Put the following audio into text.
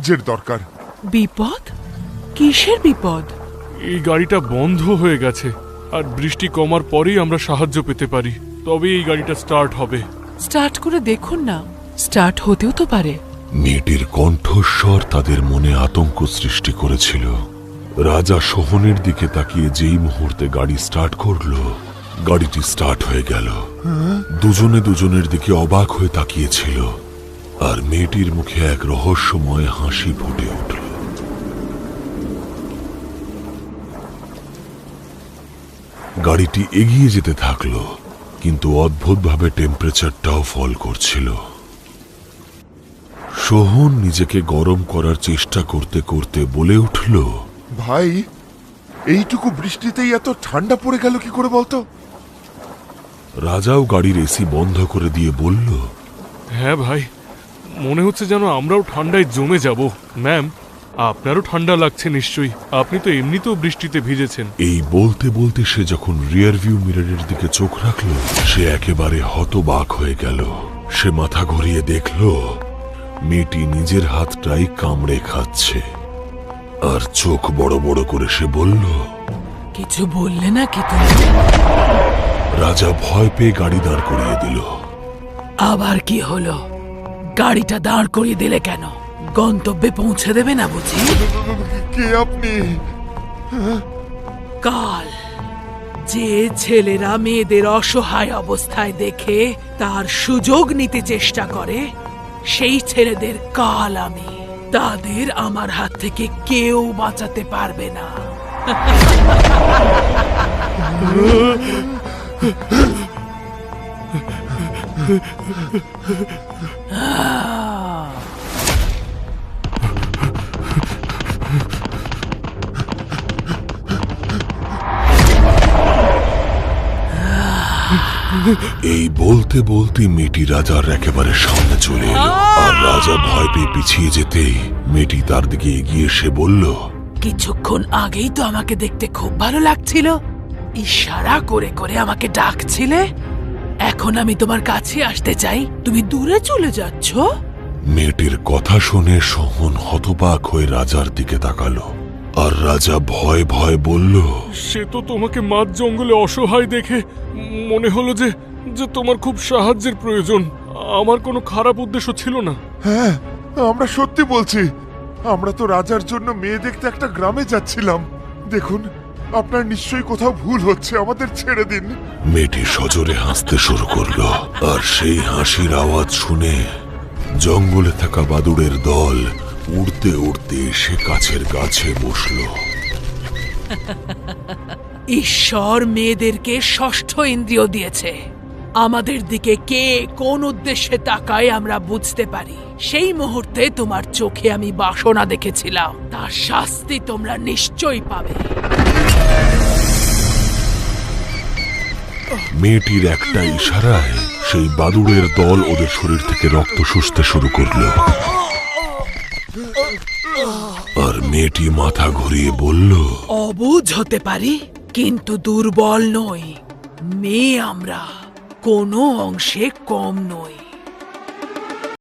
সাহায্যের দরকার। বিপদ? কিসের বিপদ? এই গাড়িটা বন্ধ হয়ে গেছে, আর বৃষ্টি কমার পরেই আমরা সাহায্য পেতে পারি। তবে এই গাড়িটা স্টার্ট হবে। স্টার্ট করে দেখুন না, স্টার্ট হতেও তো পারে। মেয়েটির কণ্ঠস্বর তাদের মনে আতঙ্ক সৃষ্টি করেছিল। রাজা সোহনের দিকে তাকিয়ে যেই মুহূর্তে গাড়ি স্টার্ট করলো, গাড়িটি স্টার্ট হয়ে গেল। দুজনে দুজনের দিকে অবাক হয়ে তাকিয়েছিল, আর মেয়েটির মুখে এক রহস্যময় হাসি ফুটে উঠল। গাড়িটি এগিয়ে যেতে থাকলো, কিন্তু অদ্ভুতভাবে টেম্পারেচারটাও ফল করছিল। সোহন নিজেকে গরম করার চেষ্টা করতে করতে বলে উঠল, ভাই, এইটুকু বৃষ্টিতেই এত ঠান্ডা পড়ে গেল কি করে বলতো? রাজাও গাড়ির এসি বন্ধ করে দিয়ে বলল, হ্যাঁ ভাই, মনে হচ্ছে যেন আমরাও ঠান্ডায় জমে যাব। ম্যাম, আপনারও ঠান্ডা লাগছে নিশ্চয়ই, আপনি তো এমনিতেও বৃষ্টিতে ভিজেছেন। এই বলতে বলতে সে যখন রিয়ার ভিউ মিররের দিকে চোখ রাখল, সে একেবারে হতবাক হয়ে গেল। সে মাথা ঘুরিয়ে দেখল মেয়েটি নিজের হাতটাই কামড়ে খাচ্ছে, আর চোখ বড় বড় করে সে বলল, কিছু বললে না কি তুমি? রাজা ভয় পেয়ে গাড়ি দাঁড় করিয়ে দিল। আবার কি হলো? গাড়িটা দাঁড় করিয়ে দিলে কেন? গন্তব্যে পৌঁছে দেবে না বুঝি? কে আপনি? কাল যে ছেলেরা মেয়েদের অসহায় অবস্থায় দেখে তার সুযোগ নিতে চেষ্টা করে, সেই ছেলেদের কাল আমি। তাদের আমার হাত থেকে কেউ বাঁচাতে পারবে না। এই বলতে বলতে মেয়েটি রাজার একেবারে সামনে চলে এলো, আর রাজা ভয় পেয়ে পিছিয়ে যেতেই মেয়েটি তার দিকে এগিয়ে এসে বলল, কিছুক্ষণ আগেই তো আমাকে দেখতে খুব ভালো লাগছিল, ইশারা করে করে আমাকে ডাকছিলে। এখন আমি তোমার কাছে আসতে চাই, তুমি দূরে চলে যাচ্ছ। মেয়েটির কথা শুনে সোহন হতবাক হয়ে রাজার দিকে তাকালো, আর রাজা ভয় ভয় বলল, সে তো তোমাকে মাঝ জঙ্গলে অসহায় দেখে মনে হলো যে যে তোমার খুব সাহায্যের প্রয়োজন। আমার কোনো খারাপ উদ্দেশ্য ছিল না। হ্যাঁ, আমরা সত্যি বলছি। আমরা তো রাজার জন্য মেয়ে দেখতে একটা গ্রামে যাচ্ছিলাম। দেখুন, আপনার নিশ্চয়ই কোথাও ভুল হচ্ছে, আমাদের ছেড়ে দিন। মেয়েটি সজোরে হাসতে শুরু করলো, আর সেই হাসির আওয়াজ শুনে জঙ্গলে থাকা বাদুড়ের দল উড়তে উড়তে এসে কাছের গাছে বসলো। ঈশ্বর মেয়েদেরকে ষষ্ঠ ইন্দ্রিয় দিয়েছে। আমাদের দিকে কে কোন উদ্দেশ্যে তাকায় আমরা বুঝতে পারি। সেই মুহূর্তে তোমার চোখে আমি বাসনা দেখেছিলাম, তার শাস্তি তোমরা নিশ্চয়ই পাবে। মেয়েটির একটা ইশারায় সেই বাদুড়ের দল ওদের শরীর থেকে রক্ত শুষতে শুরু করলো, আর মেয়েটি মাথা ঘুরিয়ে বলল, অবুঝ হতে পারি, কিন্তু দুর্বল নই। মেয়ে আমরা কোনো অংশে কম নই।